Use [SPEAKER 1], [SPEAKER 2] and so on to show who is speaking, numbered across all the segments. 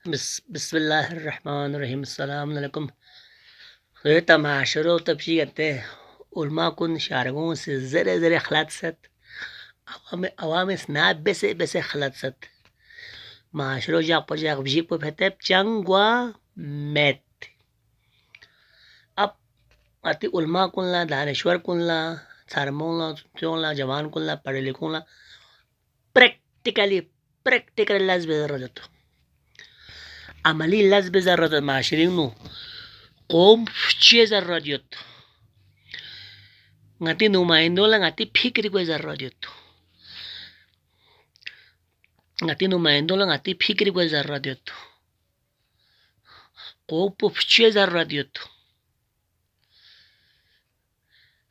[SPEAKER 1] बिस्मिल्लाहिर्रहमानिर्रहीम अस्सलाम वालेकुम। ये तमाशरो तबशीगते उलमा कुन शारगों से ज़रे ज़रे खलात अवाम स्नाब बसे खलात माशरो जाक पर जाक बजीक पर फतेब चंगवा मैत अब अति उलमा कुनला दानश्वर कुनला सारमोला त्योला जवान कुनला पढ़े लिखूला प्रैक्टिकली लज बेजरत अमली लज बेजरत माशरिंग qoom fucheza radiot ngati numaindola ngati fikri kweza radiot ngati numaindola ngati fikri kweza radiot qoop fucheza radiot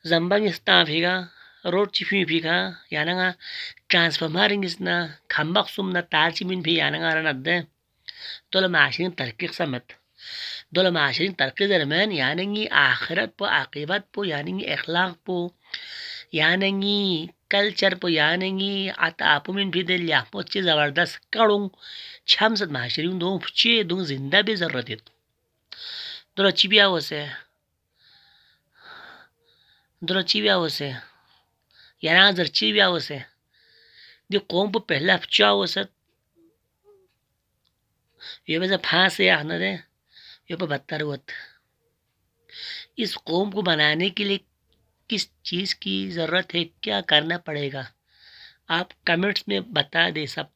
[SPEAKER 1] zambang stafiga road chifi figa yananga transformering isna khambak sumna tarchimin fi yananga ranadde tola mashin tarkiq samat دول معاشرين ترقي زرمان يعني آخرت پو عاقبت پو يعني اخلاق پو يعني कल्चर पो यानेंगी आता आपो में भी दिल या पो चे जबरदस्त करूं छम सद माशरी दो चे दो जिंदा भी जरूरत है दो चिबिया वसे याना जर चिबिया वसे दे कौम पो पहला फचा वसे ये वैसे फांस या न दे ये पो बत्तर हुत इस कौम को बनाने के लिए किस चीज़ की ज़रूरत है, क्या करना पड़ेगा, आप कमेंट्स में बता दें सब।